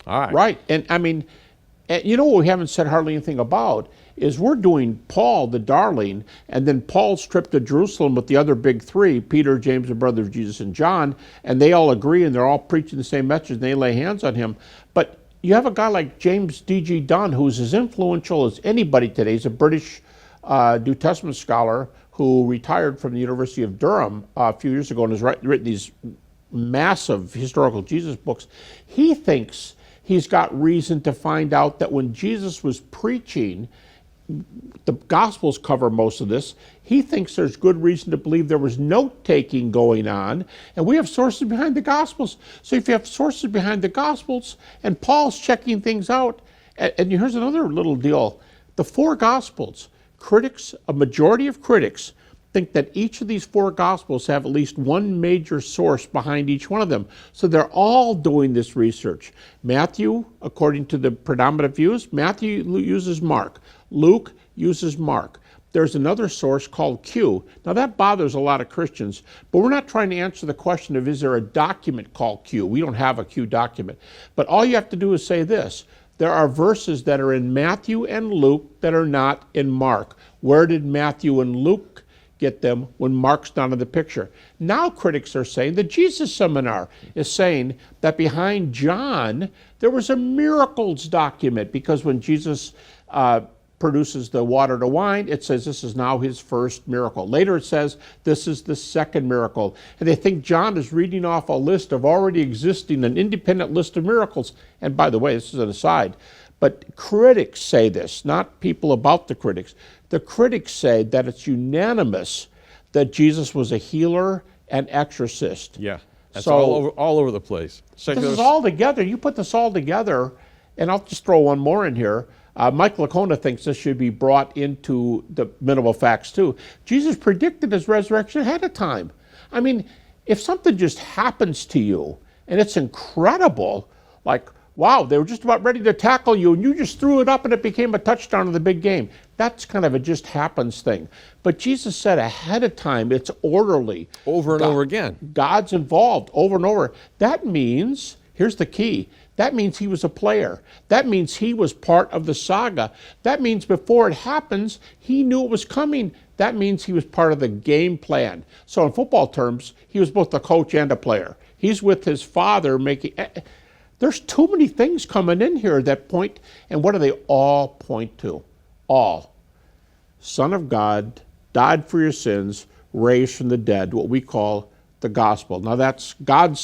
All right. Right. And I mean, you know what we haven't said hardly anything about is we're doing Paul, the darling, and then Paul's trip to Jerusalem with the other big three, Peter, James, the brother of Jesus, and John, and they all agree and they're all preaching the same message and they lay hands on him. But you have a guy like James D.G. Dunn, who's as influential as anybody today. He's a British New Testament scholar who retired from the University of Durham a few years ago and has written these massive historical Jesus books. He thinks he's got reason to find out that when Jesus was preaching, the Gospels cover most of this, he thinks there's good reason to believe there was note-taking going on, and we have sources behind the Gospels. So if you have sources behind the Gospels, and Paul's checking things out, and here's another little deal. The four Gospels, critics, a majority of critics, think that each of these four Gospels have at least one major source behind each one of them. So they're all doing this research. Matthew, according to the predominant views, Matthew uses Mark. Luke uses Mark. There's another source called Q. Now that bothers a lot of Christians, but we're not trying to answer the question of is there a document called Q. We don't have a Q document. But all you have to do is say this. There are verses that are in Matthew and Luke that are not in Mark. Where did Matthew and Luke get them when Mark's not in the picture? Now critics are saying, the Jesus Seminar is saying that behind John, there was a miracles document because when Jesus produces the water to wine, it says this is now his first miracle. Later it says this is the second miracle. And they think John is reading off a list of already existing, an independent list of miracles. And by the way, this is an aside, but critics say this, not people about the critics. The critics say that it's unanimous that Jesus was a healer and exorcist. Yeah, that's So all over the place. this is all together. You put this all together, and I'll just throw one more in here. Mike Licona thinks this should be brought into the minimal facts too. Jesus predicted his resurrection ahead of time. I mean, if something just happens to you and it's incredible, like, wow, they were just about ready to tackle you and you just threw it up and it became a touchdown in the big game. That's kind of a just happens thing. But Jesus said ahead of time, it's orderly. Over and over again. God's involved over and over. That means, here's the key, that means he was a player. That means he was part of the saga. That means before it happens, he knew it was coming. That means he was part of the game plan. So in football terms, he was both a coach and a player. He's with his father making... There's too many things coming in here that point, and what do they all point to? All. Son of God, died for your sins, raised from the dead, what we call the gospel. Now that's God's